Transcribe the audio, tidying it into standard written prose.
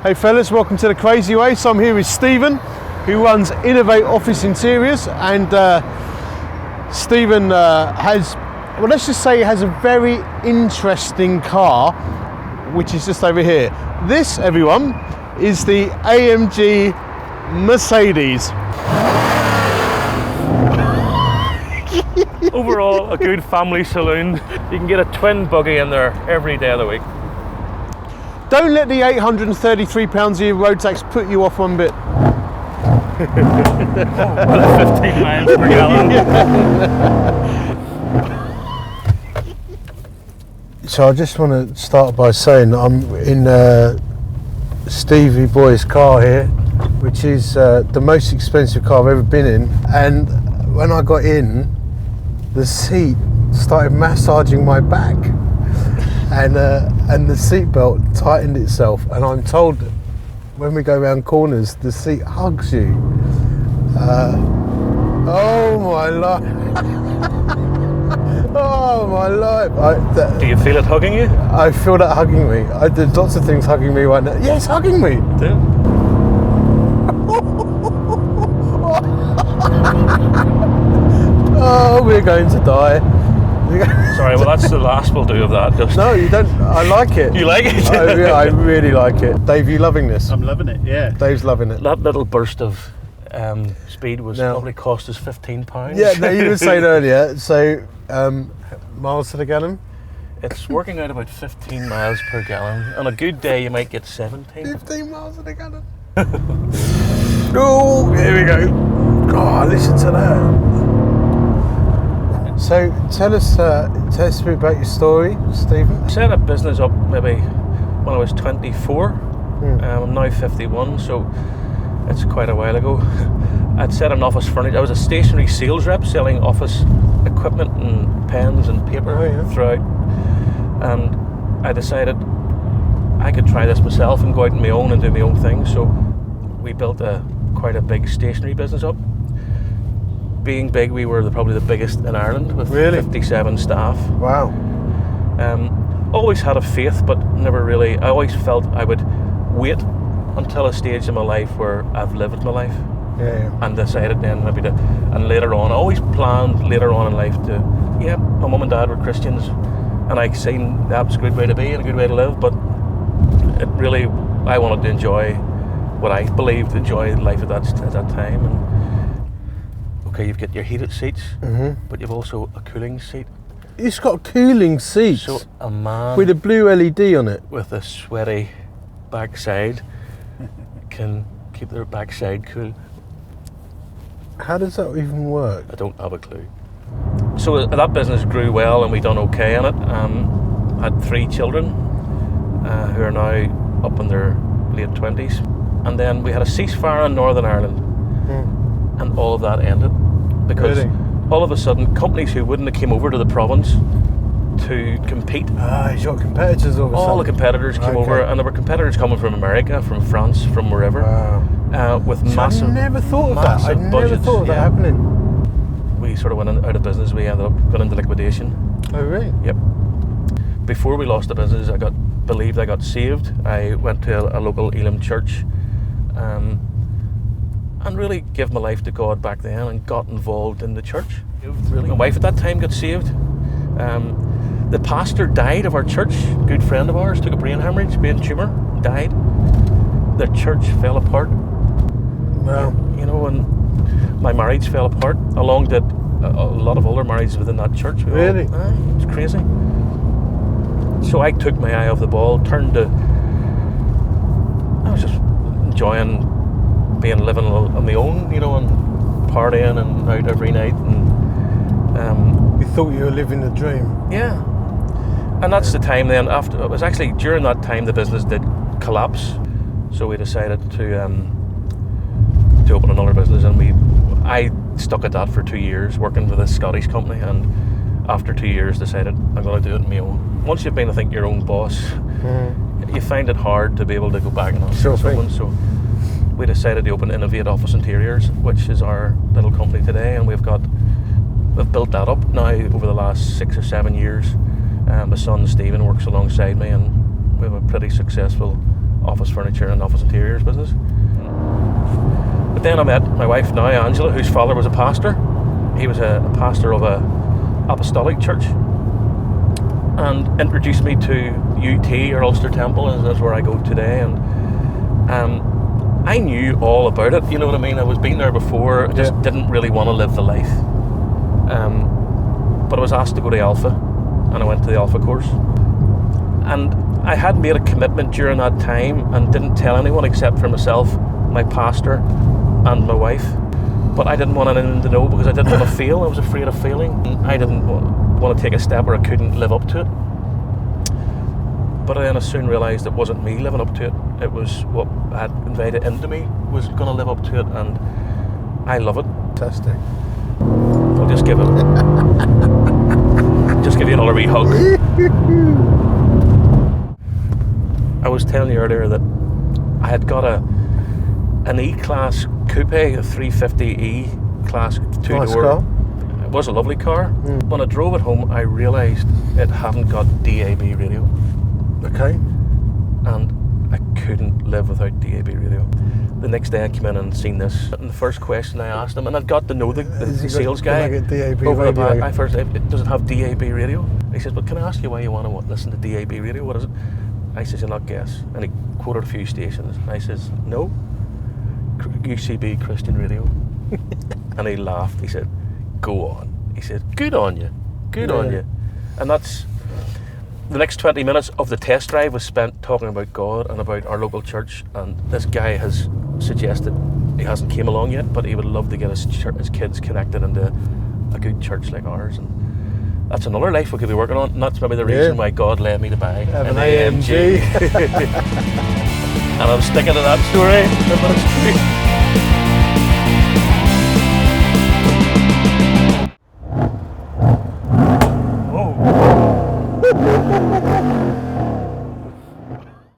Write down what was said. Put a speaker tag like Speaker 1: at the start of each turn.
Speaker 1: Hey fellas, welcome to the Crazy Way. So I'm here with Stephen, who runs Innovate Office Interiors, and Stephen has, well, let's just say he has a very interesting car, which is just over here. This, everyone, is the AMG Mercedes.
Speaker 2: Overall, a good family saloon. You can get a twin buggy in there every day of the week.
Speaker 1: Don't let the £833 a year road tax put you off one bit.
Speaker 2: Well, 15 miles per gallon.
Speaker 1: So I just want to start by saying I'm in Stevie Boy's car here, which is the most expensive car I've ever been in. And when I got in, the seat started massaging my back. And the seatbelt tightened itself, and I'm told that when we go around corners, the seat hugs you. Oh my life! Oh my life!
Speaker 2: Do you feel it hugging you?
Speaker 1: I feel that hugging me. There's lots of things hugging me right now. Yes, hugging me.
Speaker 2: Do.
Speaker 1: Oh, we're going to die.
Speaker 2: Sorry, well that's the last we'll do of that. Just
Speaker 1: No, you don't. I like it.
Speaker 2: You like it?
Speaker 1: I really like it. Dave, you loving this?
Speaker 3: I'm loving it, yeah.
Speaker 1: Dave's loving it.
Speaker 2: That little burst of speed was
Speaker 1: Now-
Speaker 2: probably cost us £15.
Speaker 1: Yeah, no, you were saying earlier. So, miles to the gallon?
Speaker 2: It's working out about 15 miles per gallon. On a good day, you might get 17.
Speaker 1: 15 miles to the gallon. Oh, here we go. Oh, listen to that. So, tell us a bit about your story, Stephen.
Speaker 2: I set a business up maybe when I was 24. I'm now 51, so it's quite a while ago. I'd set an office furniture. I was a stationary sales rep selling office equipment and pens and paper throughout. And I decided I could try this myself and go out on my own and do my own thing. So we built quite a big stationary business up. Being big, we were probably the biggest in Ireland with 57 staff.
Speaker 1: Wow.
Speaker 2: Always had a faith, but never really. I always felt I would wait until a stage in my life where I've lived my life.
Speaker 1: Yeah.
Speaker 2: And decided then maybe to, and later on, I always planned later on in life to, my mum and dad were Christians, and I seen that was a good way to be and a good way to live, but it really, I wanted to enjoy what I believed, enjoy life at that time. And okay, you've got your heated seats, but you've also a cooling seat.
Speaker 1: It's got cooling seats.
Speaker 2: So a man
Speaker 1: with a blue LED on it.
Speaker 2: with a sweaty backside can keep their backside cool.
Speaker 1: How does that even work?
Speaker 2: I don't have a clue. So that business grew well and we done okay in it. Had 3 children who are now up in their late 20s. And then we had a ceasefire in Northern Ireland. And all of that ended because all of a sudden companies who wouldn't have came over to the province to compete.
Speaker 1: He's got competitors all of a sudden.
Speaker 2: All the competitors came over, and there were competitors coming from America, from France, from wherever. With massive.
Speaker 1: I never thought of that. I never
Speaker 2: budgets,
Speaker 1: thought of that happening.
Speaker 2: We sort of went out of business. We ended up going into liquidation.
Speaker 1: Oh really?
Speaker 2: Yep. Before we lost the business, I got saved. I went to a local Elim church, and really gave my life to God back then, and got involved in the church. My wife at that time got saved. The pastor died of our church. A good friend of ours took a brain hemorrhage, brain tumour, died. The church fell apart.
Speaker 1: Wow.
Speaker 2: And my marriage fell apart. Along did a lot of other marriages within that church.
Speaker 1: Really?
Speaker 2: It's crazy. So I took my eye off the ball, I was just enjoying living on my own, and partying and out every night. And
Speaker 1: You thought you were living the dream.
Speaker 2: yeah. And that's the time then, after, it was actually during that time the business did collapse. So we decided to open another business, and I stuck at that for 2 years, working with a Scottish company, and after 2 years decided I'm going to do it on my own. Once you've been, I think, your own boss, you find it hard to be able to go back and ask someone. So we decided to open Innovate Office Interiors, which is our little company today, and we've built that up now over the last 6 or 7 years. My son Stephen works alongside me, and we have a pretty successful office furniture and office interiors business. But then I met my wife now, Angela, whose father was a pastor. He was a pastor of a apostolic church, and introduced me to UT, or Ulster Temple, and that's where I go today. And I knew all about it, you know what I mean? I was been there before, just didn't really want to live the life. But I was asked to go to Alpha, and I went to the Alpha course. And I had made a commitment during that time and didn't tell anyone except for myself, my pastor, and my wife. But I didn't want anyone to know because I didn't want to fail. I was afraid of failing. I didn't want to take a step where I couldn't live up to it. But then I soon realised it wasn't me living up to it. It was what I had invited into me was going to live up to it, and I love it.
Speaker 1: Fantastic.
Speaker 2: I'll just give you another wee hug. I was telling you earlier that I had got an E-Class coupe, a 350E Class 2-door.
Speaker 1: Nice car.
Speaker 2: It was a lovely car. When I drove it home, I realised it hadn't got DAB radio.
Speaker 1: Okay.
Speaker 2: And I couldn't live without DAB radio. The next day I came in and seen this, and the first question I asked him, and I'd got to know the sales guy over the back. I first said, does it have DAB radio? He says, but can I ask you why you want to listen to DAB radio? What is it? I says, you'll not guess. And he quoted a few stations. I says, no, UCB Christian Radio. And he laughed. He said, go on. He said, good on you, good on you. And that's, the next 20 minutes of the test drive was spent talking about God and about our local church. And this guy has suggested, he hasn't came along yet, but he would love to get his kids connected into a good church like ours. And that's another life we could be working on, and that's maybe the reason why God led me to buy an AMG. And I'm sticking to that story, but it's true. Whoa.